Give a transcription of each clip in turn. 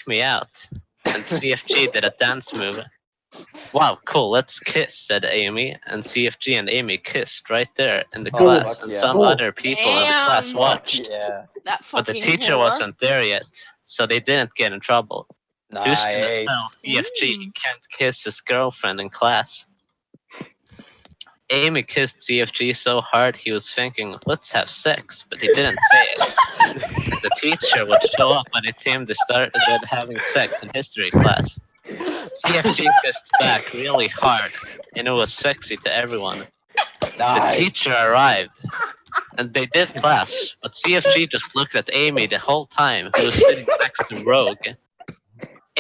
take me out. And CFG did a dance move. Wow, cool, let's kiss, said Amy. And CFG and Amy kissed right there in the class. And some other people in the class watched. Yeah. But the teacher wasn't there yet, so they didn't get in trouble. Who's gonna tell CFG he can't kiss his girlfriend in class? Amy kissed CFG so hard he was thinking, let's have sex, but he didn't say it. Because the teacher would show up when it came to start having sex in history class. CFG kissed back really hard, and it was sexy to everyone. The teacher arrived, and they did class, but CFG just looked at Amy the whole time, who was sitting next to Rogue.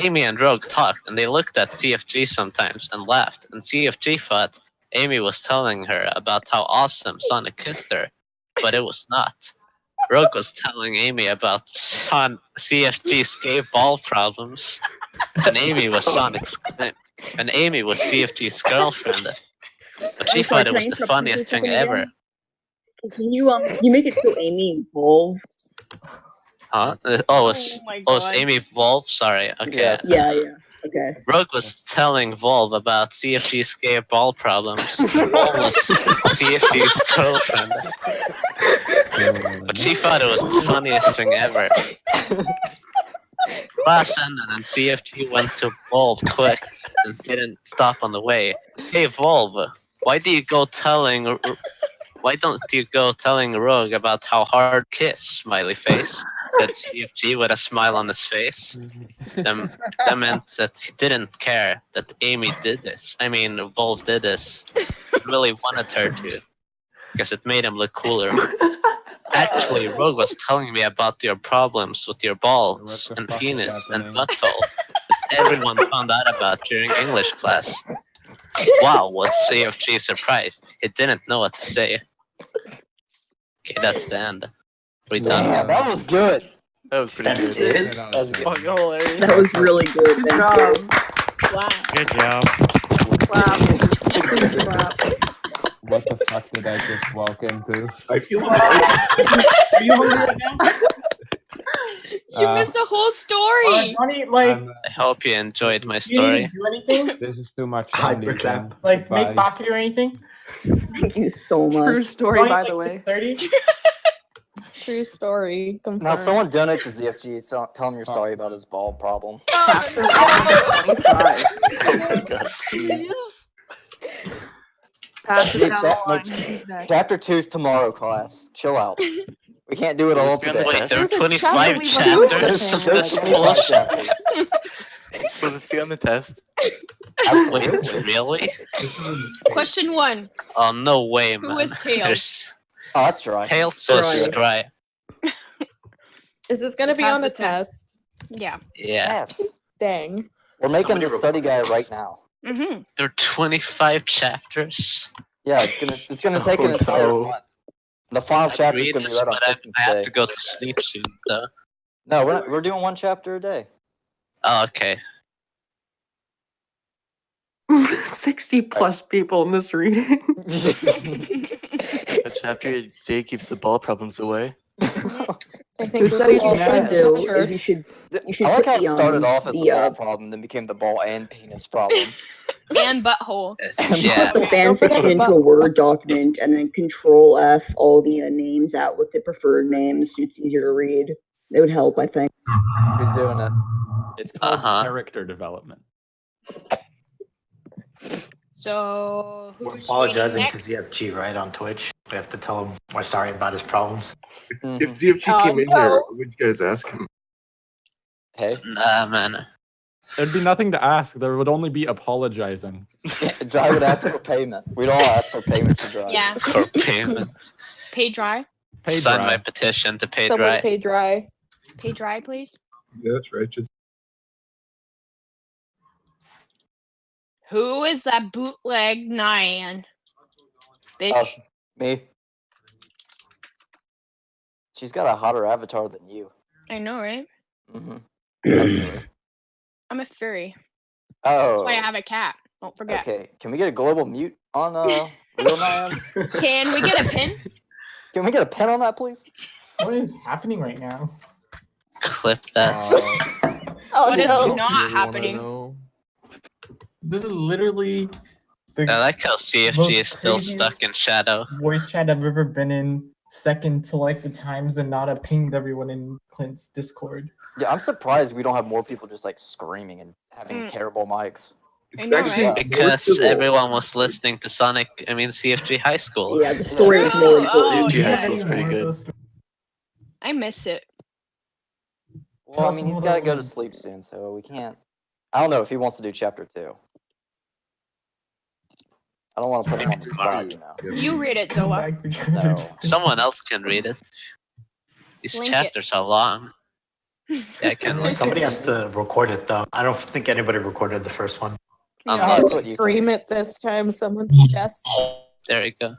Amy and Rogue talked, and they looked at CFG sometimes and laughed, and CFG thought Amy was telling her about how awesome Sonic kissed her, but it was not. Rogue was telling Amy about CFG's gay ball problems, and Amy was CFG's girlfriend. But she thought it was the funniest thing ever. Can you make it so Amy evolved? Huh? It's Amy Volve? Sorry. Okay. Yes. Yeah. Okay. Rogue was telling Volve about CFG's gay ball problems. Volve was CFG's girlfriend. But she thought it was the funniest thing ever. Class ended and CFG went to Volve quick and didn't stop on the way. Hey Volve, why don't you go telling Rogue about how hard kiss, smiley face? Said CFG with a smile on his face. That meant that he didn't care that Amy did this. I mean, Volve did this. He really wanted her to, because it made him look cooler. Actually, Rogue was telling me about your problems with your balls and penis and butthole that everyone found out about during English class. Wow, was CFG surprised. He didn't know what to say. Okay, that's the end. Yeah, that was good. That was pretty good. That was good. That was really good. Good job. Wow. Good job. Clap. What the fuck did I just walk into? Are you hungry right now? You missed the whole story. Johnny, I hope you enjoyed my story. Do anything? This is too much. Hyperclap. Like make pocket or anything? Thank you so much. True story, by the way. 30? True story. Confirmed. Now, someone donate to ZFG. So tell him you're sorry about his ball problem. Pass it down the line. Chapter Who's next? Chapter 2's tomorrow, class. Chill out. We can't do it all today. Wait, there are There's a 25 chapter chapters of There's this 25 bullshit? chapters. Will this be on the test? Wait, really? Question 1. Oh, no way, man. Who is Tails? Oh, that's dry. Tails says dry. Is this gonna be Pass on the the test. test? Yeah. Yeah. Yes. Dang. We're making the study guide right now. Mm-hmm. There are 25 chapters. Yeah, it's gonna take an entire month. The final chapter is Read gonna be this, read on but Christmas I have Day. to go to sleep soon, though. No, we're doing one chapter a day. Oh, okay. 60 plus people in this reading. A chapter a day keeps the ball problems away. I think Who this said is you all should friends do at is church. you should I like how put it started off as a ball the problem, then became the ball and penis problem. And butthole. Yeah. the fan fiction into a Word document and then Control F all the names out with the preferred names so it's easier to read. It would help, I think. Who's doing it? It's called Uh-huh. character development. So, We're who's apologizing reading to next? ZFG, right, on Twitch. We have to tell him we're sorry about his problems. Mhm. ZFG came in no. here, what would you guys ask him? Hey, Nah, man. There'd be nothing to ask. There would only be apologizing. Dry would ask for payment. We'd all ask for payment for Dry. Yeah. For payment. Pay dry. Pay Sign dry. my petition to pay Someone dry. pay dry. Pay dry, please. Yeah, that's righteous. Who is that bootleg Nyan? Bitch. Oh, me. She's got a hotter avatar than you. I know, right? Mm-hmm. I'm a furry. Oh. That's why I have a cat. Don't forget. Okay. Can we get a global mute on Real Nines? Can we get a pin? Can we get a pin on that, please? What is happening right now? Clip that. Oh What is no. not Really wanna happening? know? This is literally the I like how CFG most is still craziest stuck in shadow. voice chat I've ever been in. Second to like the times Zanata pinged everyone in Clint's Discord. Yeah, I'm surprised we don't have more people just like screaming and having Mm. terrible mics. I know, actually right? more Because civil. everyone was listening to CFG High School. Yeah, the story is more True. Oh, important. CFG High yeah. School's pretty good. I miss it. Well, I mean, he's got to go to sleep soon, so we can't. I don't know if he wants to do chapter 2. I don't want to put him on the spot, you know. You read it, Zoa. No. Someone else can read it. These Link it. chapters are long. Yeah, I can link Somebody it. has to record it though. I don't think anybody recorded the first one. Oh, Yeah. that's what you Scream it this time, someone suggests. There you go.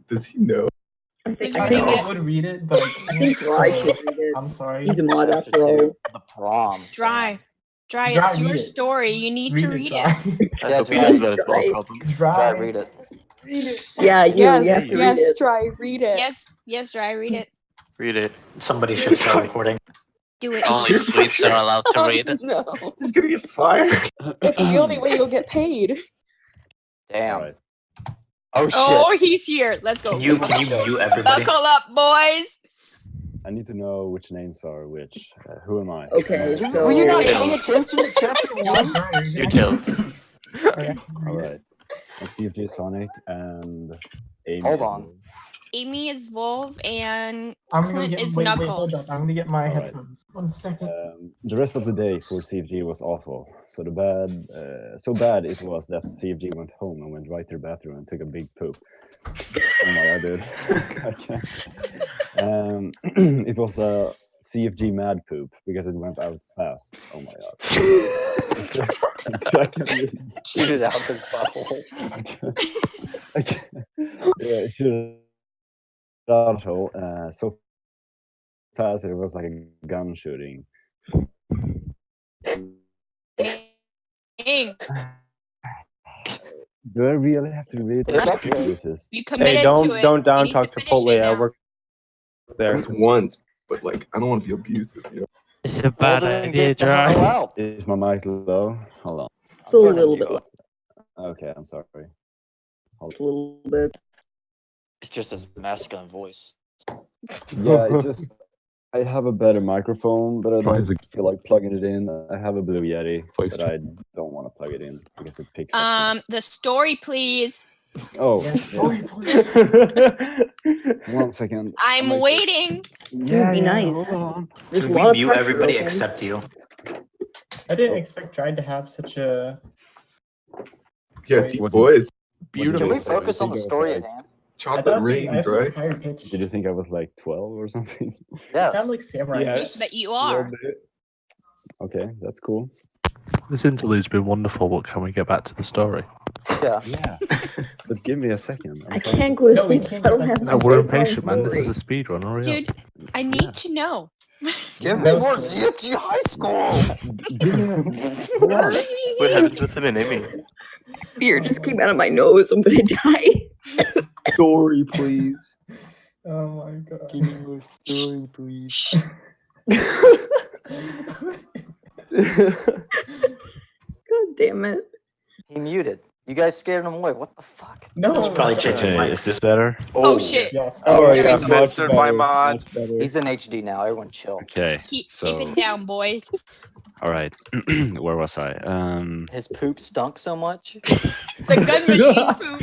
Does he know? I think Who's I reading think it? I would read it, but I think Dry should read it. I'm sorry. He's a mod Chapter after all. 2, the prom. Dry. Dry, Dry, it's your read it. story. You need to read it. Dry. I Yeah, hope he Dry. knows about his ball Dry. problem. Dry, Dry. read it. Read it. Yeah, you have Yes, to read yes, it. try, read it. Yes, Dry, read it. Read it. Somebody should start recording. Do it. Only Sweets are allowed to read it. No. He's gonna get fired. It's the only way you'll get paid. Damn. Alright. Oh, shit. Oh, he's here. Let's go. Can you mute everybody? Buckle up, boys. I need to know which names are which. Who am I? Okay, so Were you not paying attention to chapter 1? Your tails. Alright. CFG Sonic and Amy. Hold on. Amy is Volv and I'm gonna Clint get is wait, Knuckles. hold up. I'm gonna get my Alright. headphones. 1 second. The rest of the day for CFG was awful. So so bad it was that CFG went home and went right to the bathroom and took a big poop. Oh my god, dude. I can't. It was a CFG mad poop because it went out fast. Oh my god. I can't really- Shoot it out his butthole. I can't. Yeah, it should have so fast it was like a gun shooting. Dang. Do I really have to read It's that? not good. Jesus. You committed Hey, to don't it. don't You down need talk to finish Chipotle. it I now. work there. Once, but like I don't want to be abusive. You know? It's a Well, bad then idea, get the hell Dry. out. Is my mic low? Hold on. it's a little bit, Okay, I'm sorry. a little bit. It's just his masculine voice. Yeah, it's just I have a better microphone, but I Try don't as a- feel like plugging it in. I have a Blue Yeti, Voice but chat. I don't want to plug it in because it picks up. The story, please. Oh, Yes, yeah. story, please. 1 second. I'm like- waiting. Yeah, be yeah, nice. hold on. There's a Should lot we of mute pressure, everybody okay? except you? I didn't expect Dry to have such a. Yeah, Wait. deep What- voice. Beautiful. Can we focus on the story at hand? Chocolate rain, I Dry. have higher pitch. Did you think I was like 12 or something? You Yes. sound like Samurai. Yes, but you are. Okay, that's cool. This interlude's been wonderful, but can we get back to the story? Yeah. Yeah. But give me a second. I'm I trying can't go to No, we sleep. can't I don't get have back No, to we're sleep on impatient, man. This is story. a speed run. Hurry Dude, up. I need to know. Give me No more story. ZFG High School! Hold on. What happens with him and Amy? Beer just came out of my nose. I'm gonna die. Story, please. Oh my god. Give me more story, please. God damn it. He muted. You guys scared him away. What the fuck? No. Should probably change your Okay, mics. is this better? Oh, shit. Yes. Oh, There yeah, we go. much Censored my better, mod. much better. He's in HD now. Everyone chill. Okay, Keep so it down, boys. all right. Where was I? His poop stunk so much. The gun machine poop.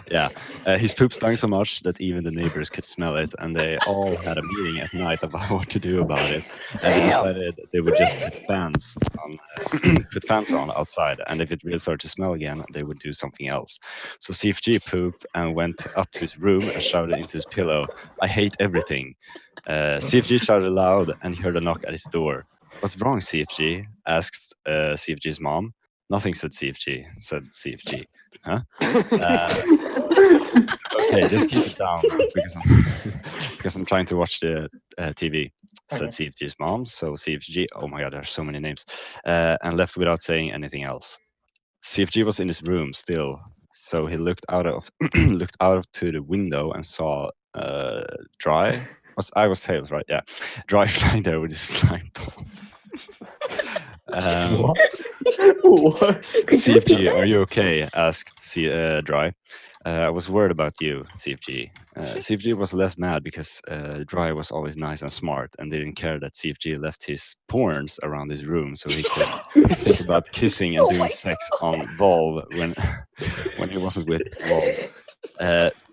Yeah, his poop stunk so much that even the neighbors could smell it, and they all had a meeting at night about what to do about it. And they Damn. decided they would just put fans on, outside, and if it really started to smell again, they would do something else. So CFG pooped and went up to his room and shouted into his pillow, "I hate everything." CFG shouted loud and he heard a knock at his door. "What's wrong, CFG?" asked CFG's mom. "Nothing," said CFG. Huh? Okay, just keep it down because I'm trying to watch the TV, said Okay. CFG's mom. So CFG, oh my god, there's so many names, and left without saying anything else. CFG was in his room still, so he looked out to the window and saw Dry I was tails, right? Yeah. Dry flying there with his flying balls. What? CFG, are you okay? Asked Dry. I was worried about you, CFG. CFG was less mad because Dry was always nice and smart and didn't care that CFG left his porns around his room so he could think about kissing and doing sex on Volv when he wasn't with Volv.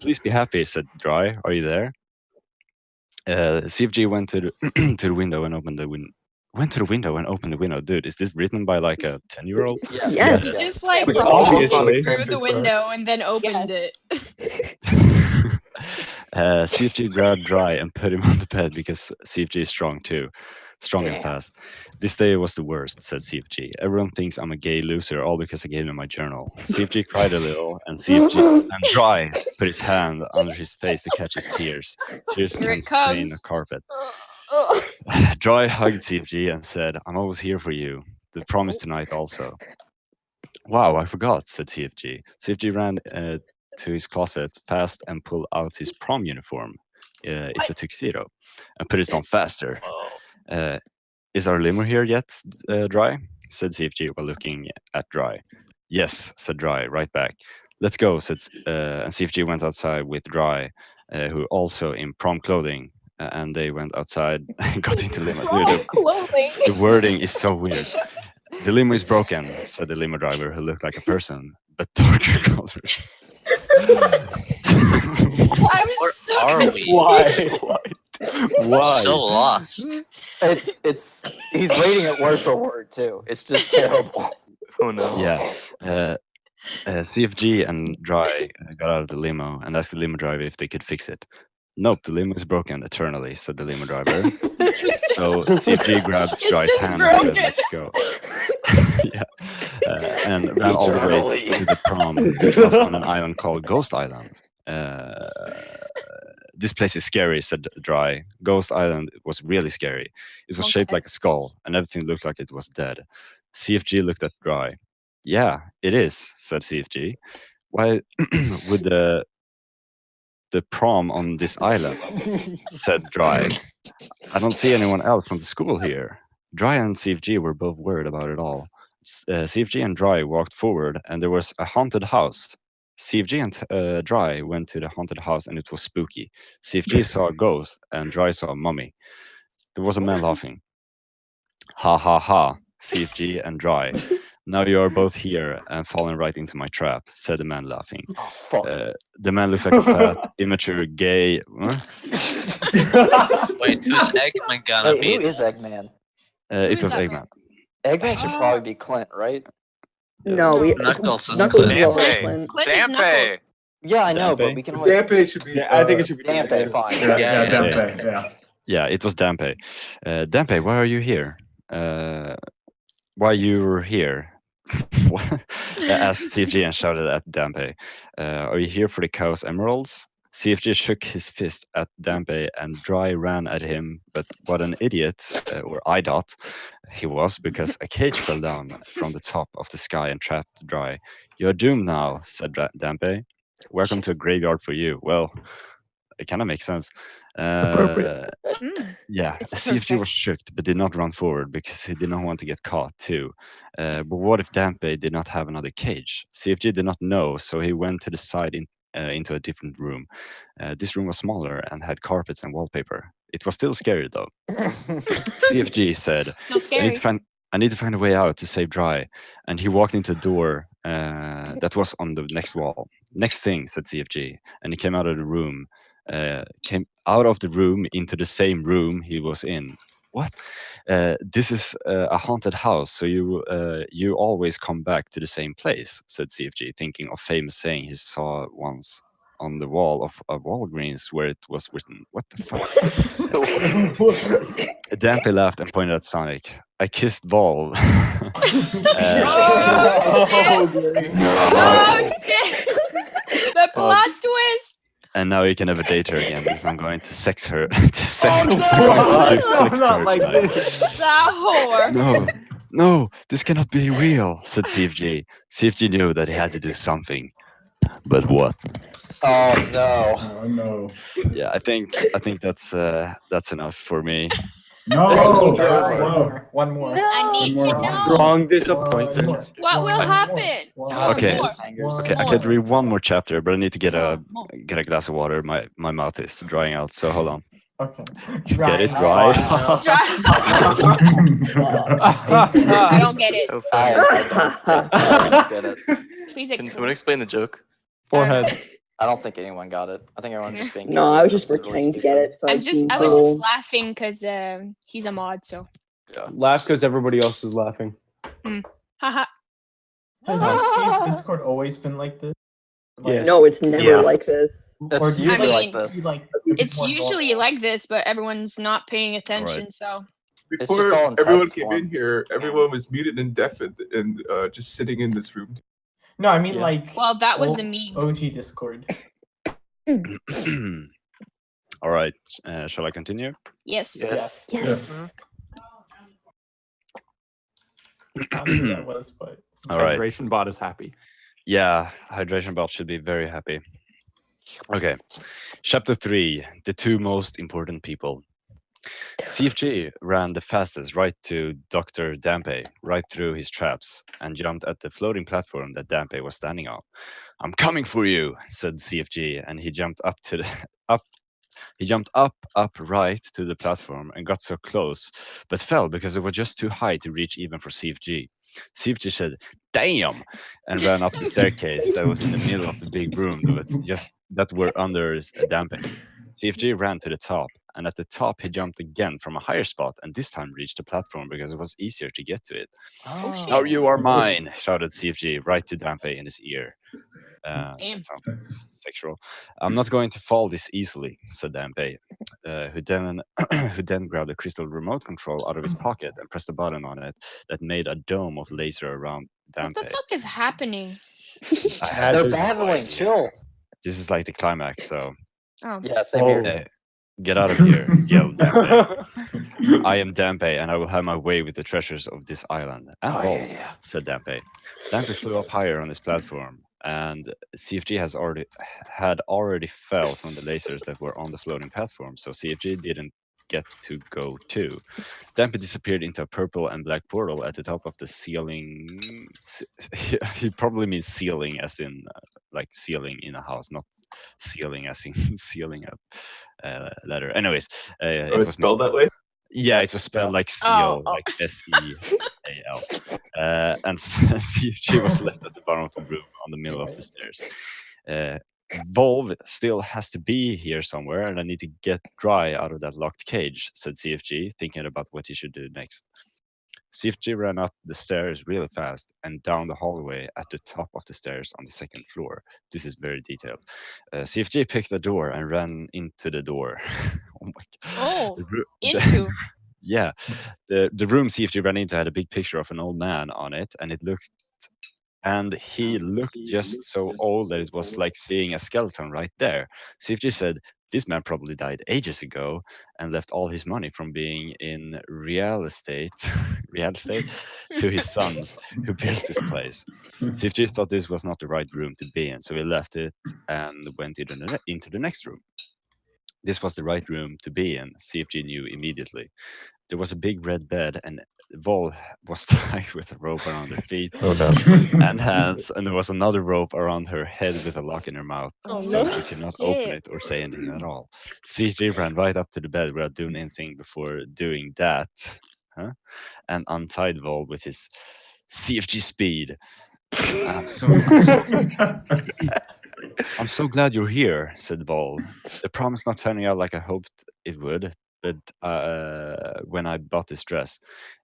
Please be happy, said Dry. Are you there? CFG went to the to the window and opened the window. Went to the window and opened the window. Dude, is this written by like a 10-year-old? Yes. He just like Like, rolled obviously. through the window and then opened Yes. it. CFG grabbed Dry and put him on the bed because CFG is strong too. Strong and fast. This day was the worst, said CFG. Everyone thinks I'm a gay loser, all because I gave him my journal. CFG cried a little, and CFG and Dry put his hand under his face to catch his tears. Tears Here can it stain comes. a carpet. Dry hugged CFG and said, I'm always here for you. The promise tonight also. Wow, I forgot, said CFG. CFG ran to his closet fast and pulled out his prom uniform. It's a tuxedo. And put it on faster. Is our limo here yet, Dry? Said CFG while looking at Dry. Yes, said Dry, right back. Let's go, said and CFG went outside with Dry, who also in prom clothing. And they went outside and got into limo. Dude, Clothing. the wording is so weird. The limo is broken, said the limo driver, who looked like a person, but darker colors. I'm Where so are confused. we? Why? So lost. It's he's reading it word for word too. It's just terrible. Oh no. Yeah. CFG and Dry got out of the limo and asked the limo driver if they could fix it. Nope, the limo is broken eternally, said the limo driver. So CFG grabbed It's Dry's just hand and said, broken. let's go. And ran all the way to the prom, which was on an island called Ghost Island. This place is scary, said Dry. Ghost Island was really scary. It was shaped like a skull, and everything looked like it was dead. CFG looked at Dry. Yeah, it is, said CFG. Why would the prom on this island, said Dry. I don't see anyone else from the school here. Dry and CFG were both worried about it all. CFG and Dry walked forward and there was a haunted house. CFG and Dry went to the haunted house and it was spooky. CFG saw a ghost and Dry saw a mummy. There was a man laughing. Ha ha ha, CFG and Dry. Now you are both here and falling right into my trap, said the man laughing. Oh, fuck. The man looked like a fat, immature, gay. Wait, who's Eggman gonna Wait, be? who is Eggman? It is was that Eggman. Eggman should probably be Clint, right? No, we Knuckles is Knuckles Clint. is also Dampe. Clint. Clint is Knuckles. Yeah, I know, but Dampe? we can always. Dampe should be. Yeah, I think it should be Dampe, fine. Yeah, Yeah, Dampe. Yeah. Yeah, it was Dampe. Dampe, why are you here? Why you were here? Asked CFG and shouted at Dampe. Are you here for the Chaos Emeralds? CFG shook his fist at Dampe and Dry ran at him, but what an idiot, or IDOT, he was, because a cage fell down from the top of the sky and trapped Dry. You're doomed now, said Dampe. Welcome to a graveyard for you. Well, it kind of makes sense. Appropriate. Yeah, It's CFG was perfect. shocked, but did not run forward because he did not want to get caught too. But what if Dampe did not have another cage? CFG did not know, so he went to the side into a different room. This room was smaller and had carpets and wallpaper. It was still scary though. CFG said, Still scary. I need to find a way out to save Dry. And he walked into the door that was on the next wall. Next thing, said CFG. And he came out of the room. Came out of the room into the same room he was in. What? This is a haunted house, so you always come back to the same place, said CFG, thinking of famous saying he saw once on the wall of Walgreens where it was written. What the fuck? Dampe laughed and pointed at Sonic. I kissed Volv. Oh shit! The plot twist. And now you can never date her again because I'm going to sex her. Not like this. That whore. No, this cannot be real, said CFG. CFG knew that he had to do something. But what? Oh no. Oh no. Yeah, I think that's enough for me. No. One more. I need to more. know Strong disappointment. what will happen. Okay. More. Okay, I could read one more chapter, but I need to get a More. glass of water. My mouth is drying out, so hold on. Okay. Get it dry? I don't get it. I don't get it. Please Can someone explain. explain the joke? Forehead. I don't think anyone got it. I think everyone's just being. No, I was curious. just That's really pretending to get stupid. it. So I was just laughing because he's a mod, so. Laugh because everybody else is laughing. Haha. Has ZFG's Discord always been like this? Yes. No, it's never Yeah. like this. It's do you usually I mean, like this. It's usually like this, but everyone's not paying attention, so. It's Before just all in everyone text came form. in here, everyone was muted and deafened and just sitting in this room. No, I mean Yeah. like. Well, that was the meme. OG Discord. All right, shall I continue? Yes. Yes. Yes. I don't know who that was, but. All right. Hydration bot is happy. Yeah, hydration bot should be very happy. Okay, chapter 3: the two most important people. CFG ran the fastest right to Dr. Dampe, right through his traps, and jumped at the floating platform that Dampe was standing on. "I'm coming for you," said CFG, and he jumped up to the He jumped up right to the platform and got so close, but fell because it was just too high to reach even for CFG. CFG said, "Damn!" and ran up the staircase that was in the middle of the big room that were under damping. CFG ran to the top, and at the top he jumped again from a higher spot, and this time reached the platform because it was easier to get to it. "Now you are mine!" shouted CFG right to Dampe in his ear. That sounds sexual. "I'm not going to fall this easily," said Dampe, who then grabbed a crystal remote control out of his pocket and pressed a button on it that made a dome of laser around What the Dampe. fuck is happening? They're battling. Chill. This is like the climax, so Oh. Yeah, same here. get out of here, yelled Dampe. "I am Dampe, and I will have my way with the treasures of this island." "And gold," said Dampe. Dampe flew up higher on his platform, and CFG had already fell from the lasers that were on the floating platform, so CFG didn't get to go too. Dampe disappeared into a purple and black portal at the top of the ceiling. He probably means ceiling as in like ceiling in a house, not ceiling as in sealing a letter. Anyways, it was spelled that way? Yeah, it was spelled like seal, like SEAL. And CFG was left at the bottom of the room on the middle of the stairs. "Volv still has to be here somewhere, and I need to get dry out of that locked cage," said CFG, thinking about what he should do next. CFG ran up the stairs really fast and down the hallway at the top of the stairs on the second floor. This is very detailed. CFG picked a door and ran into the door. Oh my god. Oh, The into. Yeah, the room CFG ran into had a big picture of an old man on it, and he looked just so old that it was like seeing a skeleton right there. CFG said, "This man probably died ages ago and left all his money from being in real estate to his sons who built this place." CFG thought this was not the right room to be in, so he left it and went into the next room. This was the right room to be in, CFG knew immediately. There was a big red bed, and Vol was tied with a rope around her feet and hands, and there was another rope around her head with a lock in her mouth, so she could not open it or say anything at all. CFG ran right up to the bed without doing anything before doing that, and untied Vol with his CFG speed. "I'm so glad you're here," said Vol. "The prom is not turning out like I hoped it would, but when I bought this dress."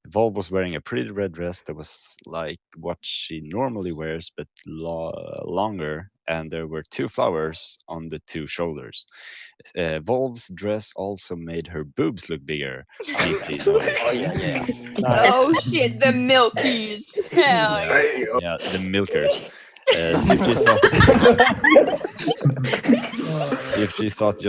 Vol was wearing a pretty red dress that was like what she normally wears, but longer, and there were 2 flowers on the 2 shoulders. Vol's dress also made her boobs look bigger. Oh shit, the milkies. Hell yeah. Yeah, the milkers. CFG thought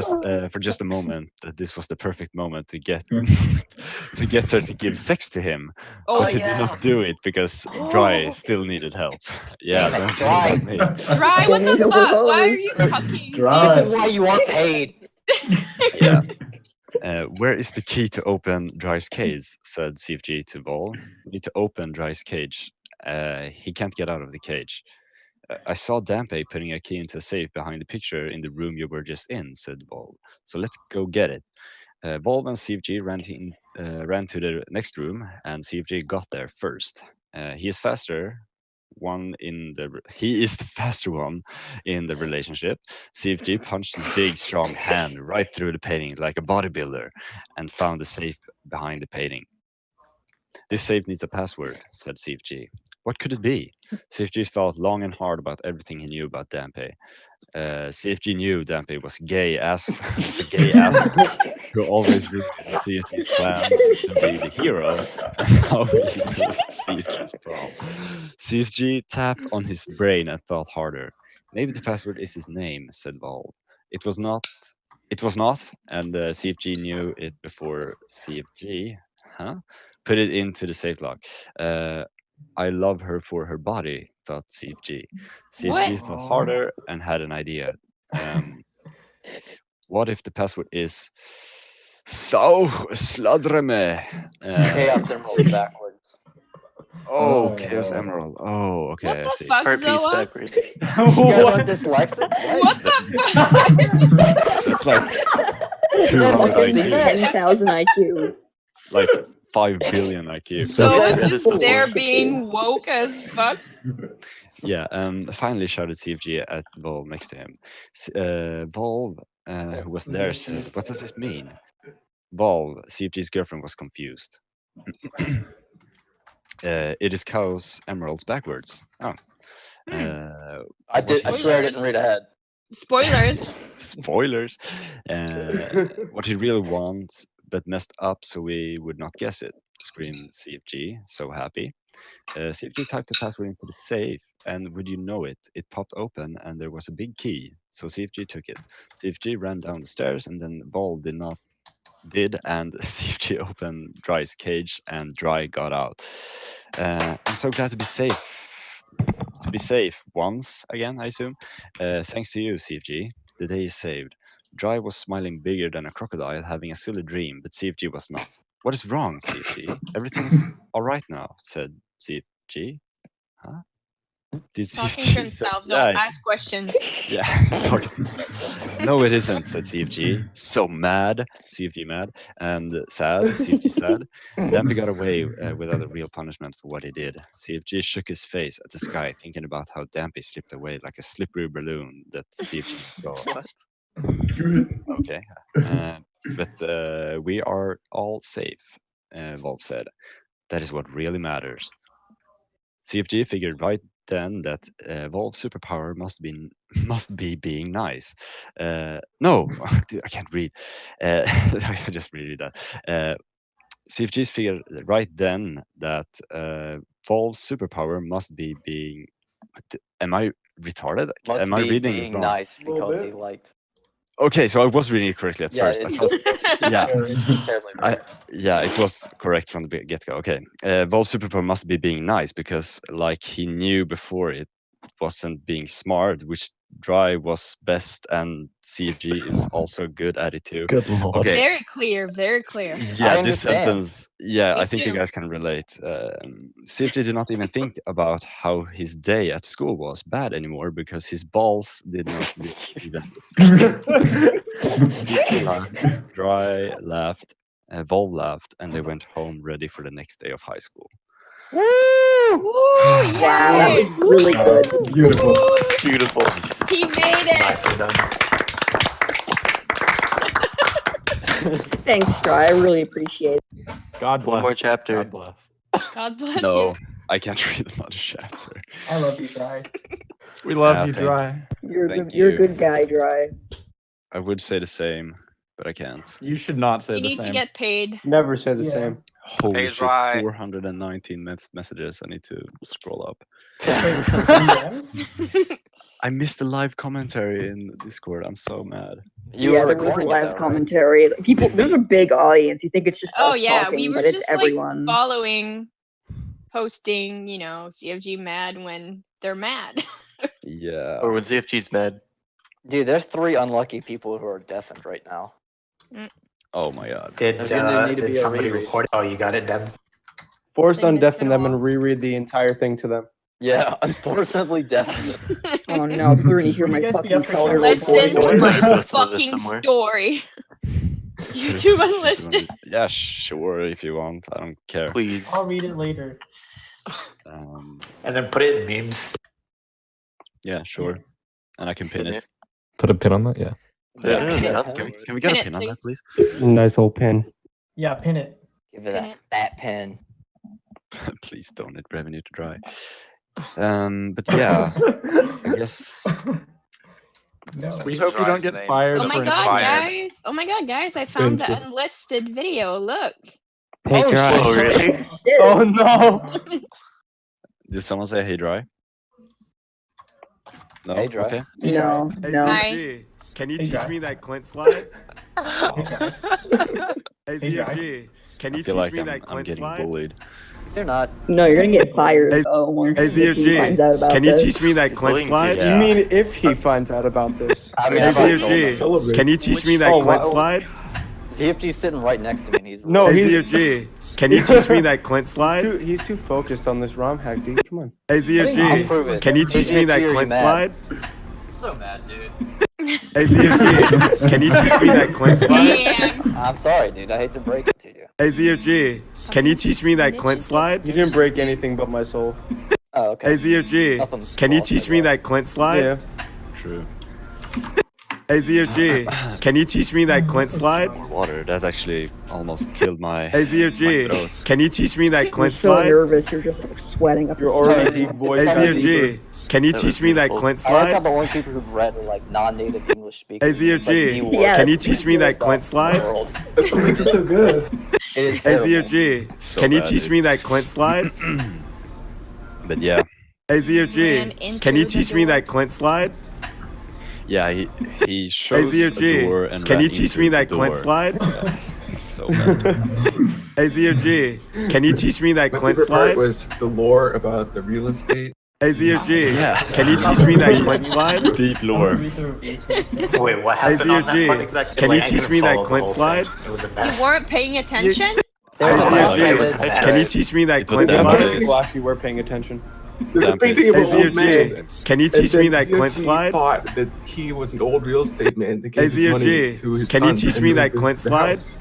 for just a moment that this was the perfect moment to get to get her to give sex to him, Oh, but he did not do it because Dry still needed help. Yeah, Damn it, don't blame Dry. me. Dry, what Bend the over fuck? Why are hose. you cucking? Dry. This is why you aren't paid. Yeah. Where is the key to open Dry's cage? Said CFG to Vol. We need to open Dry's cage. He can't get out of the cage. I saw Dampe putting a key into a safe behind the picture in the room you were just in, said Vol. So let's go get it. Vol and CFG ran to the next room, and CFG got there first. He is the faster one in the relationship. CFG punched his big, strong hand right through the painting like a bodybuilder and found the safe behind the painting. This safe needs a password, said CFG. What could it be? CFG thought long and hard about everything he knew about Dampe. CFG knew Dampe was a gay asshole who always ruined CFG's plans to be the hero, and how he used CFG's prom. CFG tapped on his brain and thought harder. Maybe the password is his name, said Vol. It was not, and CFG knew it before CFG, put it into the safe lock. I love her for her body, thought CFG. CFG What? thought harder and had an idea. What if the password is So Sludreme? Chaos Emerald backwards. Oh, Chaos Emerald. Oh, okay. What I the see. fuck, Heart piece Zoa? backwards. You guys aren't dyslexic? What the fuck? That's like You guys 200 want to see IQ. that? 10,000 IQ. Like 5 billion IQ. Zoa's guys are just so there weird. being woke as fuck. Yeah, finally shouted CFG at Volv next to him. Volv, who was there, said, "What does this mean?" Volv, CFG's girlfriend, was confused. It is Chaos Emeralds backwards. Oh. I swear I didn't read ahead. Spoilers. Spoilers. What he really wants, but messed up so we would not guess it, screamed CFG, so happy. CFG typed the password into the safe, and would you know it, it popped open and there was a big key. So CFG took it. CFG ran down the stairs, and then Vol and CFG opened Dry's cage, and Dry got out. I'm so glad to be safe. To be safe once again, I assume. Thanks to you, CFG. The day is saved. Dry was smiling bigger than a crocodile, having a silly dream, but CFG was not. What is wrong, CFG? Everything's all right now, said CFG. Huh? Did Talking CFG to himself. Don't Yeah. ask questions. Yeah, talking to himself. No, it isn't, said CFG. So mad, CFG mad, and sad, CFG sad. Dampe got away without a real punishment for what he did. CFG shook his face at the sky, thinking about how Dampe slipped away like a slippery balloon that CFG got. Okay, but we are all safe, Volv said. That is what really matters. CFG figured right then that Volv's superpower must be being nice. No, dude, I can't read. I can just read that. CFG's figured right then that Volv's superpower must be being. Am I retarded? Must Am I be reading being it wrong? nice because he liked. Okay, so I was reading it correctly at Yeah, first. I it's thought, yeah, it's terribly weird. yeah, it was correct from the get-go. Okay, Volv's superpower must be being nice because, like, he knew before it wasn't being smart, which Dry was best, and CFG is also good at it too. Good lord. Okay, Very clear. Very clear. yeah, I this understand. sentence, yeah, Me I think you too. guys can relate. CFG did not even think about how his day at school was bad anymore because his balls did not even. CFG laughed, Dry laughed, Volv laughed, and they went home ready for the next day of high school. Woo! Wow, that Yay! was really good. Beautiful. Beautiful. He made it. Nicely done. Thanks, Try. I really appreciate it. God bless. One more chapter. God bless. God bless No, you. I can't read another chapter. I love you, Dry. We love you, thank Dry. Thank You're a you. good guy, Dry. I would say the same, but I can't. You should not say You the need to same. get paid. Never say the Yeah. same. Holy Hey, shit, Dry. 419 messages. I need to scroll up. DMs? I missed the live commentary in Discord. I'm so mad. You yeah, were there was a recording it live though, right? commentary. People, there's a big audience. You think it's just Oh us yeah, talking, we were but it's just everyone. like following, posting, you know, CFG mad when they're mad. Yeah. Or when ZFG's mad. Dude, there's 3 unlucky people who are deafened right now. Oh my god. Did There's gonna need to did be a somebody reread. record? Oh, you got it, Dem. Force They missed undeafen it them all. and reread the entire thing to them. Yeah, unfortunately deafened. Oh no, we're gonna hear Would my you guys be fucking up for color. Listen to Voice my notes of this fucking somewhere. story. YouTube unlisted. Yeah, sure, if you want. I don't care. Please. I'll read it later. And then put it in memes. Yeah, sure. And I can pin it. Put a pin on that. Yeah. Can we get Pin a it, pin on that, please? Nice old pin. Yeah, pin it. Give it that pen. Please donate revenue to dry. But yeah, I guess. No. We hope you don't get fired. Oh my for god, fired. guys! Oh my god, guys! I found the Thank you. unlisted video. Look. Hey, Dry. Oh, really? Oh no! Did someone say hey dry? No. Hey, Dry. Okay. No, no. Hi. Can you Hey, teach Dry. me that Clint slide? Hey, ZFG, can you I feel teach like me I'm that Clint getting slide? bullied. You're not. No, you're gonna get fired. Hey, Once Hey, the team finds out ZFG, about can you this. teach me that Clint Bullying slide? Yeah. You mean if he finds out about this? I mean, Hey, I've already told him. ZFG, can you teach me that Oh, Clint wow. slide? ZFG's sitting right next to me and he's No, Hey, he's ZFG, can you teach me that Clint slide? he's too focused on this ROM hack, dude. Come on. Hey, I'll prove ZFG, it. can you teach me that ZFG, are you Clint mad? slide? so mad, dude. Hey, ZFG, can you teach me that Clint slide? Damn. I'm sorry, dude. I hate to break it to you. Hey, ZFG, can you teach me that Clint slide? You didn't break anything but my soul. Oh, okay. Hey, ZFG, Nothing's can you false, I teach me guess. that Clint slide? Yeah. True. Hey, ZFG, can you teach me that Clint slide? More water. That actually almost killed my. Hey, my throat. ZFG, can you teach me that You're Clint so slide? nervous. You're just sweating up. You're your already sleeves. voice Hey, acting. ZFG, can you That teach was me that beautiful. Clint I like how slide? the only people who've read are like non-native English Hey, speakers. It's like the ZFG, worst can you teach me that stuff Clint in the slide? world. That's what makes it so good. It is Hey, terrible. ZFG, So can you bad, teach dude. me that Clint slide? But yeah, Hey, Ran ZFG, into can you the teach me door. that Clint slide? yeah. He Hey, shows a door and ZFG, can ran you teach into me the that Clint door. slide? So bad. Hey, ZFG, can you teach me that My Clint favorite part slide? was the lore about the real estate. Hey, ZFG, Yeah. can you teach me that Clint slide? Deep lore. Wait, what Hey, happened on that part ZFG, exactly? can you Like, I teach couldn't me that follow the Clint whole slide? thing. It was a You mess. weren't paying attention? There's a Hey, lot of ZFG, this. can you teach me that It Clint was Yeah, that but slide? people actually were paying attention. There's a Damn painting face. of Hey, an old man. ZFG, can you teach me that Clint ZFG slide? thought that he was an old real estate man that Hey, gave his money ZFG, to his can you son teach and me moved that his- Clint the slide? house.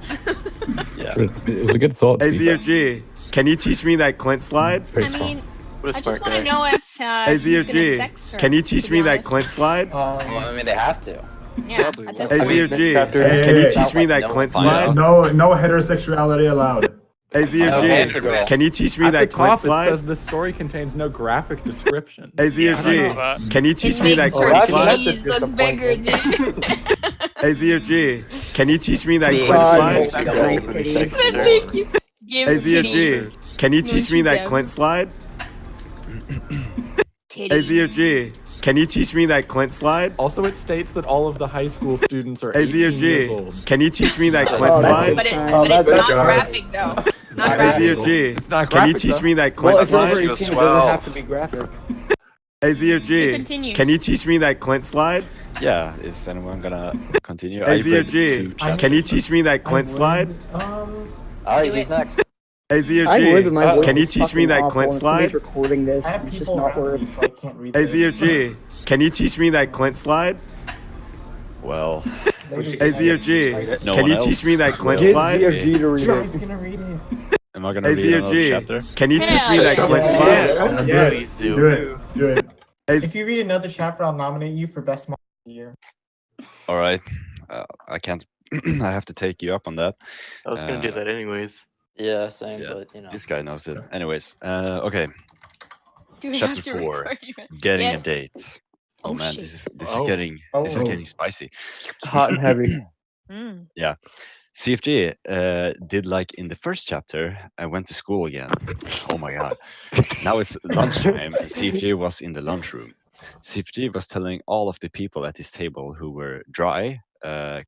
Yeah. It was a good thought. Hey, to be fair. ZFG, can you teach me that Clint slide? I mean, What a I just smart want to guy. know if Hey, he's gonna ZFG, sex her. can you teach to be me that honest. Clint slide? Well, I mean, they have to. Yeah. Probably At this Hey, I mean, point. ZFG, chapter- can you Hey, teach me like that no Clint one finds slide? out. No heterosexuality allowed. Hey, Okay, ZFG, can you teach me At the that Clint top, it slide? says this story contains no graphic description. Hey, I don't know ZFG, that. can you teach It me makes that her Clint that's- slide? that's a titties look bigger, dude. Hey, ZFG, can you teach me that Big Clint God, slide? hope you guys titties. Thank you. Give Hey, titties. ZFG, can you teach me that Clint slide? Hey, Titties. ZFG, can you teach me that Clint slide? Also, it states that all of the high school students are Hey, 18 years ZFG, old. can you teach me that Clint Oh, that's slide? But, Oh, but it's that's not good. graphic though. Not Hey, graphic. ZFG, not can you graphic, teach though. me that Well, Clint if you're over slide? 18, it doesn't have to be graphic. Hey, It ZFG, continues. can you teach me that Clint slide? Yeah. Is anyone gonna continue? Hey, I read 2 ZFG, chapters. can you teach me that Clint slide? All right, Do he's it. next. Hey, I would, but my ZFG, voice can you is teach me fucking that awful, Clint and somebody's slide? recording this. I have It's just people not around me, worth. so I can't read Hey, this. ZFG, can you teach me that Clint slide? Well, Hey, ZFG, no can one you teach else me that Clint will. Get slide? ZFG to read Try's it. gonna read it. Am I gonna Hey, read another chapter? ZFG, can you teach me Hell that yeah. Clint Yeah. slide? Yeah. Please do. Do it. Hey, If you read another chapter, I'll nominate you for best month of the year. All right. I can't. I have to take you up on that. I was gonna do that anyways. Yeah, same, Yeah, but you know. This guy knows it. Anyways, okay. Do we Chapter have to 4, record you? Getting Yes. a date. Oh, Oh, man, shit. this is Oh. getting this is getting spicy. Hot and heavy. Mm. CFG did like in the first chapter. I went to school again. Oh my god! Now it's lunchtime, and CFG was in the lunchroom. CFG was telling all of the people at his table who were Dry,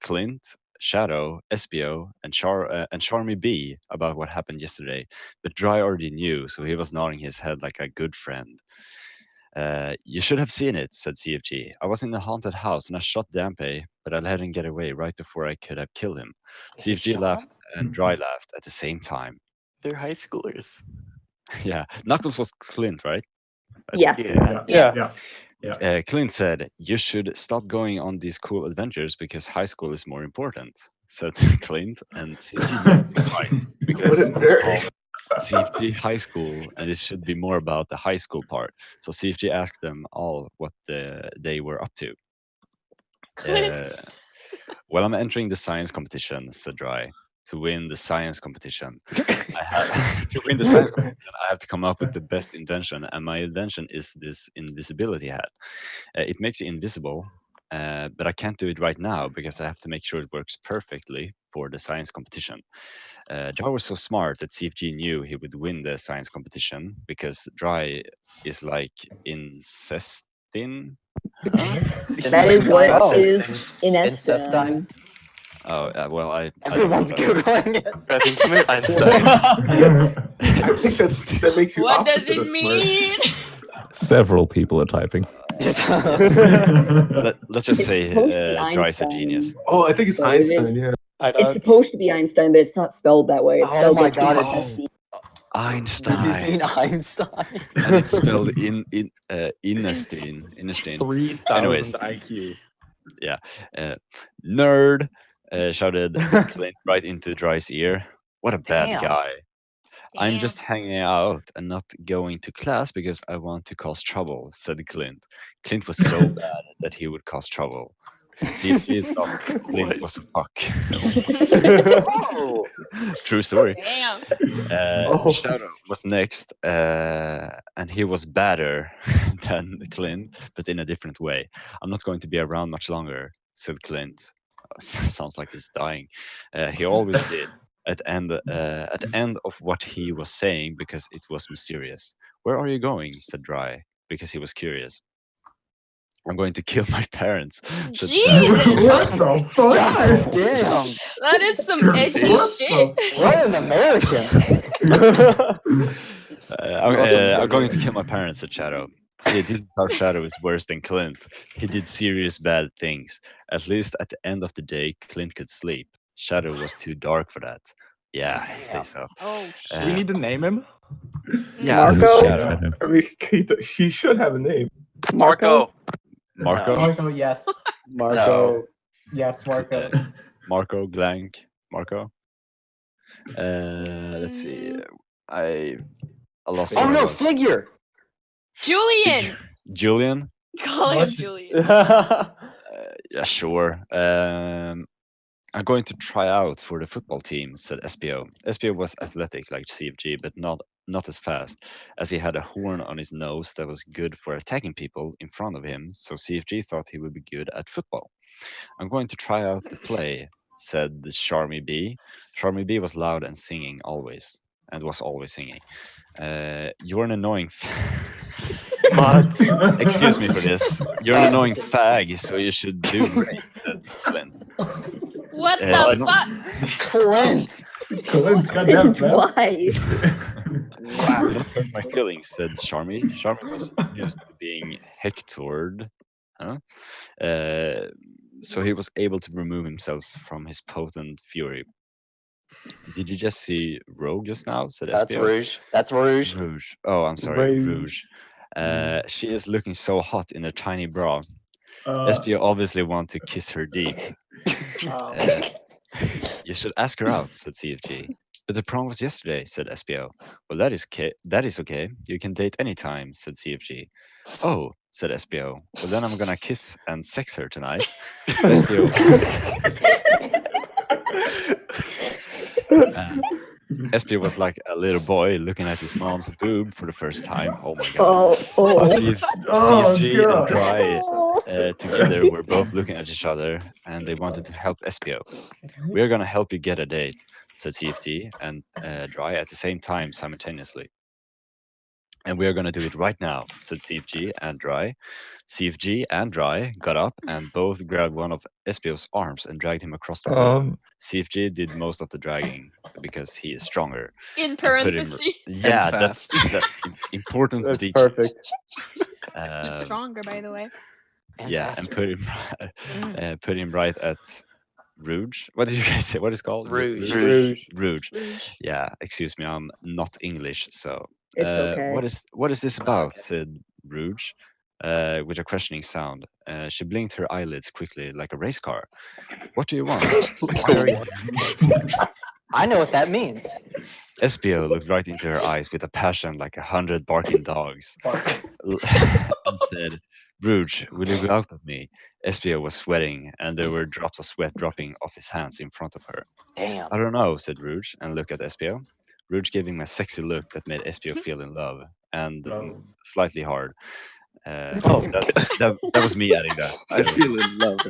Clint, Shadow, SBO, and Charmy B about what happened yesterday. But Dry already knew, so he was nodding his head like a good friend. You should have seen it, said CFG. I was in the haunted house and I shot Dampe, but I let him get away right before I could have killed him. CFG laughed and Dry laughed at the same time. They're high schoolers. Yeah, Knuckles was Clint, right? Yeah. Yeah. Clint said, "You should stop going on these cool adventures because high school is more important," said Clint, and CFG right, because CFG high school, and it should be more about the high school part. So CFG asked them all what they were up to. Well, I'm entering the science competition, said Dry. To win the science competition, I have to come up with the best invention, and my invention is this invisibility hat. It makes you invisible, but I can't do it right now because I have to make sure it works perfectly for the science competition. Dry was so smart that CFG knew he would win the science competition because Dry is like incestin. That is what it is in Incestine. Oh, well, Everyone's googling it. I think you meant Einstein. I think that makes you. What does opposite it of smart. mean? Several people are typing. Let's just say Dry's a genius. Oh, I think it's Einstein. Yeah. It's supposed to be Einstein, but it's not spelled that way. It's Oh spelled my like god, E-I-N-C. it's Einstein. Did you mean Einstein? And it's spelled Innestein. 3,000 Anyways. IQ. Yeah. Nerd, shouted Clint right into Dry's ear. What a bad Damn. guy. I'm Damn. just hanging out and not going to class because I want to cause trouble, said Clint. Clint was so bad that he would cause trouble. CFG thought Clint was a fuck. Oh. True story. Damn. Shadow was next, and he was badder than Clint, but in a different way. I'm not going to be around much longer, said Clint. Sounds like he's dying. He always did. At the end of what he was saying because it was mysterious. Where are you going? Said Dry, because he was curious. I'm going to kill my parents. Said Jesus! What the fuck? God damn. That is some edgy shit. What an American. I'm going to kill my parents, said Shadow. See, this is how Shadow is worse than Clint. He did serious bad things. At least at the end of the day, Clint could sleep. Shadow was too dark for that. Yeah, he stays up. Oh shit. We need to name him. Yeah, Marco? Shadow. I mean, he should have a name. Marco. Marco? Marco, yes. Marco. Yes, Marco. Marco, blank. Marco. Let's see. I lost. Oh no, my- figure. Julian. Julian? Call him What? Julian. Yeah, sure. I'm going to try out for the football team, said SPO. SPO was athletic like CFG, but not as fast, as he had a horn on his nose that was good for attacking people in front of him, so CFG thought he would be good at football. I'm going to try out the play, said the Charmy B. Charmy B was loud and singing always, and was always singing. You're an annoying... Excuse me for this. You're an annoying fag, so you should do great, said Clint. What I the don't- fuck? Clint. Clint, goddamn, man. Why? Don't hurt my feelings, said Charmy. Charmy was used to being hectored. So he was able to remove himself from his potent fury. Did you just see Rogue just now? Said That's SPO. Rouge. That's Rouge. Rouge. Oh, I'm sorry, Rouge. Rouge. She is looking so hot in a tiny bra. Uh, SPO obviously want to kiss her deep. You should ask her out, said CFG. But the prom was yesterday, said SPO. Well, that is okay. You can date anytime, said CFG. Oh, said SPO. Well, then I'm gonna kiss and sex her tonight. SPO. SPO was like a little boy looking at his mom's boob for the first time. Oh my god. CFG and Dry together were both looking at each other and they wanted to help SPO. We're gonna help you get a date, said CFG and Dry at the same time simultaneously. And we are going to do it right now, said CFG and Dry. CFG and Dry got up and both grabbed one of Espio's arms and dragged him across the room. CFG did most of the dragging because he is stronger. In and put him- parentheses. yeah, that's important That's detail. perfect. He's stronger, by the way. Yeah, and put him right at Rouge. What did you guys say? What is it called? Rouge. Rouge. Yeah, excuse me, I'm not English, so. It's okay. What is this about? Said Rouge, with a questioning sound. She blinked her eyelids quickly, like a race car. What do you want? Why are you... I know what that means. Espio looked right into her eyes with a passion like 100 barking dogs, and said, "Rouge, will you go out with me?" Espio was sweating, and there were drops of sweat dropping off his hands in front of her. Damn. I don't know, said Rouge, and looked at Espio. Rouge gave him a sexy look that made Espio feel in love, and slightly hard. That was me adding that. I feel in love.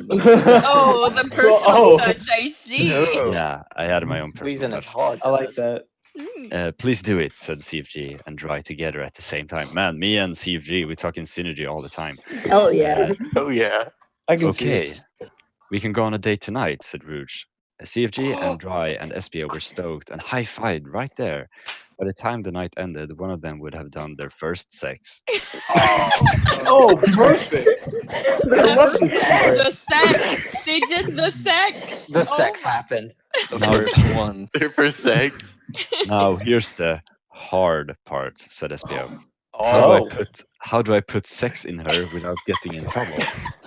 Oh, the personal touch, I see. Yeah, I added my own Squeezing personal is touch. hard. I like that. Please do it, said CFG and Dry together at the same time. Man, me and CFG, we talk in synergy all the time. Hell yeah. Oh yeah. I can see Okay, it. we can go on a date tonight, said Rouge. CFG and Dry and Espio were stoked and high-fived right there. By the time the night ended, one of them would have done their first sex. Oh, perfect. I love this The part. sex. They did the sex. The sex happened. The Now- first one. Their first sex. Now, here's the hard part, said Espio. Oh. How do I put sex in her without getting in trouble?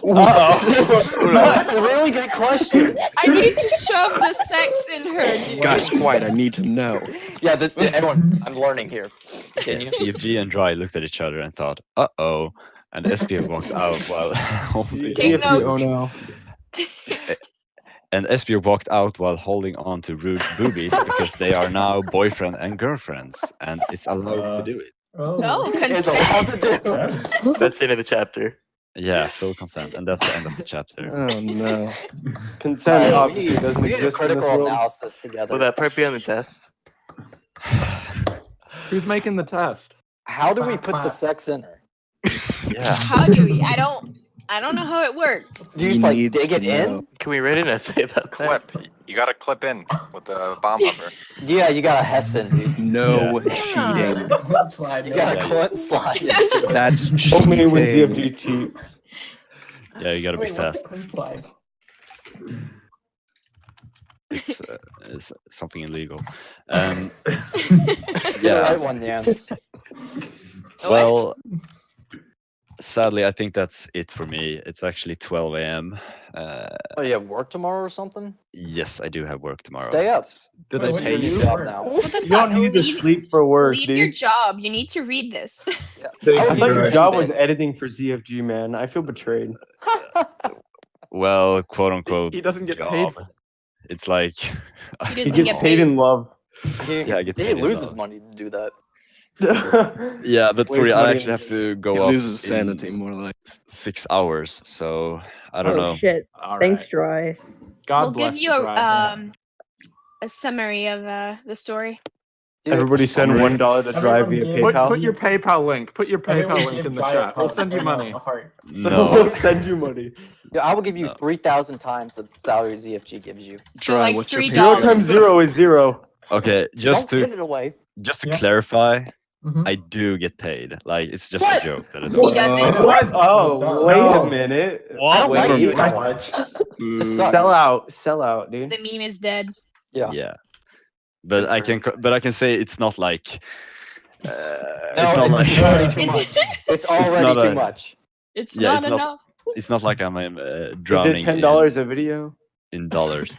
That's a really good question. I need to shove the sex in her, dude. Gosh, quite. I need to know. Yeah, everyone, I'm learning here. Continue. CFG and Dry looked at each other and thought, "Uh-oh," and Espio walked out while holding. Take CFG, notes. oh no. And Espio walked out while holding on to Rouge's boobies because they are now boyfriend and girlfriends, and it's allowed to do it. Oh, It's consent. allowed to do. That's the end of the chapter. Yeah, full consent, and that's the end of the chapter. Oh no. Consent Alright, we obviously doesn't need a exist in this critical world. analysis together. Will that part be on the test? Who's making the test? How do we put the sex in her? Yeah. How do we? I don't know how it works. Do you just like dig it in? Can we write an essay about that? Clip. You gotta clip in with the bomb buffer. Yeah, you got a Hessen, dude. No cheating. Slide. You got a Clint slide into it. That's Only when cheating. ZFG cheats. Yeah, you gotta be Wait, what's fast. the Clint slide? It's something illegal. Yeah, Yeah. right one, Jans. Well, sadly, I think that's it for me. It's actually 12 a.m. Oh, you have work tomorrow or something? Yes, I do have work tomorrow. Stay up. Did Wait, I what pay do you? you Job work? now. What the You don't fuck? need to Leave- sleep for work, Leave your dude. job. You need to read this. I thought your job was Minutes. editing for ZFG, man. I feel betrayed. Well, quote unquote. He doesn't get paid. job. It's like He He doesn't gets get paid in love. Yeah, I get He paid in loses love. money to do that. Yeah, but for Waste real, I money actually in- have to go He up loses in sanity, more like. 6 hours, so I don't Oh know. shit. All Thanks, right. Dry. God We'll bless give you the drive. a summary of the story. Dude, Everybody send $1 to drive via Everyone give- PayPal. Put your PayPal link. Put your PayPal Everyone link give in the Jai a chat. We'll heart send you right now, money. a heart. We'll No. send you money. Yeah, I will give you 3,000 times the salary ZFG gives you. So like what's your $3. 0 times 0 is 0. Okay, just Don't give to it away. Yeah. clarify, Mhm. I do get paid. Like it's just What? a joke that I He don't. doesn't. What? Oh, No. wait a minute. I don't like you How anymore. much? This sucks. Sell out, dude. The meme is dead. Yeah. Yeah, but I can say it's not like. No, it's not like. it's already too much. It's already not too a- much. It's Yeah, not it's not- enough. It's not like I'm Is drowning. it $10 a video? in dollars.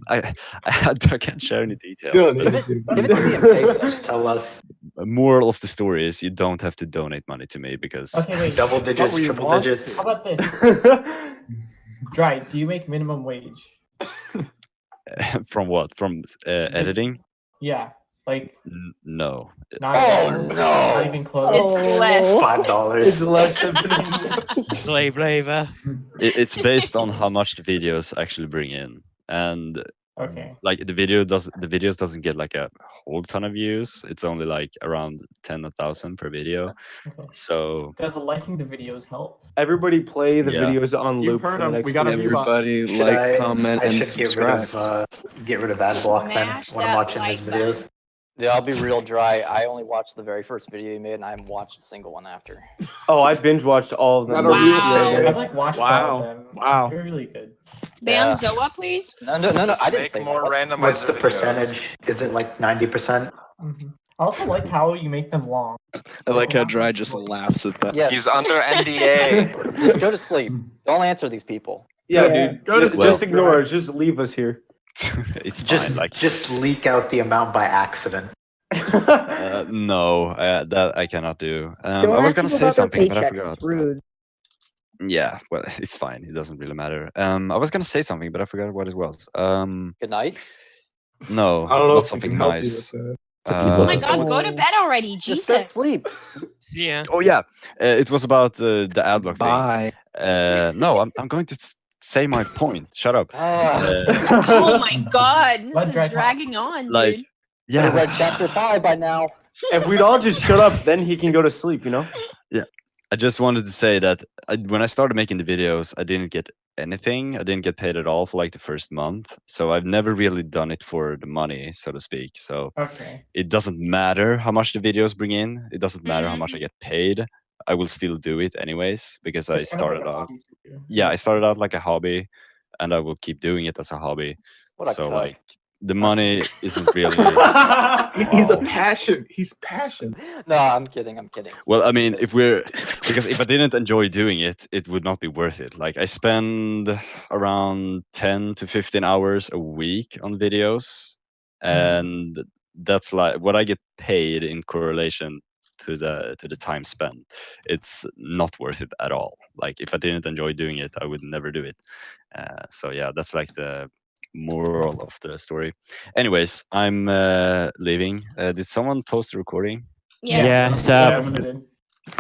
I can't share any details. Give it to me in pesos. Tell us. Moral of the story is you don't have to donate money to me because Okay, wait. Double digits, we triple want digits. How about this? Dry, do you make minimum wage? from what? From editing? Yeah, like No. not, Oh, not no. even close. It's less. $5. It's less than Slave labor. It's based on how much the videos actually bring in, and Okay. like the videos doesn't get like a whole ton of views. It's only like around 10,000 per video. Okay. So Does liking the videos help? Everybody play the Yeah. videos on You've loop heard for the him. next We got a 3 few weeks. Everybody Should like, comment, I and should subscribe. get rid of ad block then Smash when I'm that watching his like button. videos. Yeah, I'll be real dry. I only watched the very first video you made, and I haven't watched a single one after. Oh, I binge watched all of them. Got a real Wow. fan. I've like watched all Wow. of them. Wow. They're really good. Ban Yeah. Zoa, please. No, I Just didn't make say more that. randomizer What's the videos. percentage? Is it like 90%? I also like how you make them long. I like how Dry just laughs at that. Yeah, He's under NDA. just go to sleep. Don't answer these people. Yeah, Yeah. dude. Go to Just sleep, ignore it. Just leave us here. it's fine. Just Like just leak out the amount by accident. no, that I cannot do. Don't I was ask gonna people say about their something, but I paychecks, forgot. It's rude. Yeah, well, it's fine. It doesn't really matter. I was gonna say something, but I forgot what it was. Good night. No, I don't know not if we something can help you nice. with that. Oh my god, go to Oh. bed already. Just go to Jesus. sleep. See ya. Oh yeah, it was about the ad block thing. Bye. No, I'm going to say my point. Shut up. Oh my god, Let this Dry is talk. dragging on, Like, dude. Yeah. I yeah, read chapter 5 by now. If we'd all just shut up, then he can go to sleep, you know? I just wanted to say that when I started making the videos, I didn't get anything. I didn't get paid at all for like the first month. So I've never really done it for the money, so to speak. So Okay. it doesn't matter how much the videos bring in. It doesn't matter how much I get paid. I will still do it anyways because I It's kind of like started a out. hobby for you. Yeah, I started out like a hobby, and I will keep doing it as a hobby. What a So cuck. like the money isn't really. He's a Wow. passion. He's passion. No, I'm kidding. Well, I mean, because if I didn't enjoy doing it, it would not be worth it. Like I spend around 10 to 15 hours a week on videos, and that's like what I get paid in correlation to the time spent. It's not worth it at all. Like if I didn't enjoy doing it, I would never do it. So yeah, that's like the moral of the story. Anyways, I'm leaving. Did someone post the recording? Yes. Yeah, Sap.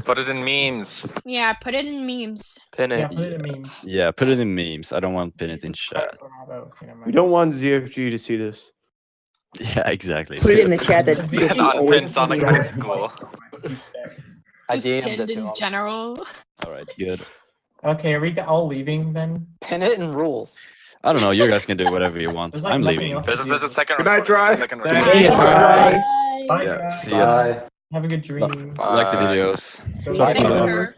Put it in memes. Yeah, put it in memes. Pin Yeah, it. put it in memes. Yeah, put it in memes. I don't want to pin it in chat. We don't want ZFG to see this. Yeah, exactly. Put it in the chat that Just ZFG Not always pin Sonic High School. I Just DM'd pinned it to in him. general. All right, good. Okay, are we all leaving then? Pin it in rules. I don't know. You guys can do whatever you want. There's, like, I'm nothing leaving. else. There's a second Good night, recording. Dry. There's a second Thank recording. you. Bye. Bye, Yeah, guys. see ya. Bye. Have a good dream. Like the Bye. videos. Bye. Concur.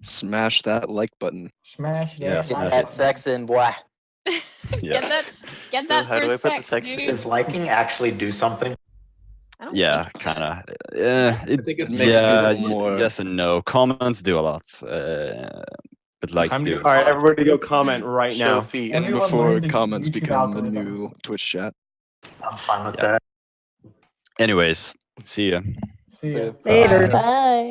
Smash that like button. Smash Yeah, that. smash like That button. sex in boy. Get that So how do I first put the sex, sex in? dude. Does liking actually do something? I don't Yeah, think- kind of. Yeah, I think it makes yeah, people more- yes and no. Comments do a lot, but likes I'm do. All right, everybody go comment right Show now. feet. Everyone Before learn the comments YouTube become the algorithm. new Twitch chat. I'm fine with Yeah. that. Anyways, see ya. See See ya. ya. Later. Bye.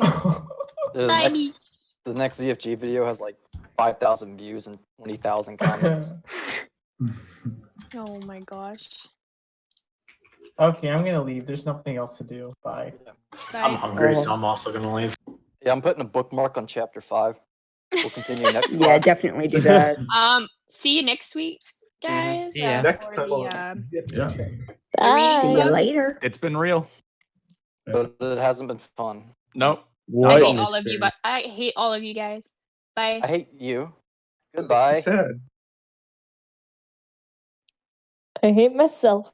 The next ZFG video has like 5,000 views and 20,000 comments. Oh my gosh. Okay, I'm gonna leave. There's nothing else to do. Bye. I'm Bye. hungry, so I'm also gonna leave. Yeah, I'm putting a bookmark on chapter 5. We'll continue next Yeah, class. definitely do that. See you next week, guys. Yeah. Next for time the, on Yeah. Bye. See you later. It's been real. But it hasn't been fun. Nope. I Not hate an all of you, but I hate all of you guys. Bye. I hate you. Goodbye. Sad. I hate myself.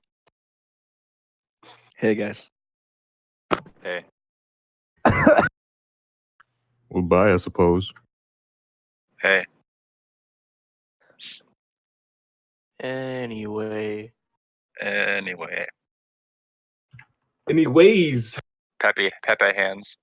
Hey guys. Hey. Well, bye, I suppose. Hey. Anyway. Anyway. Anyways. Pepe hands.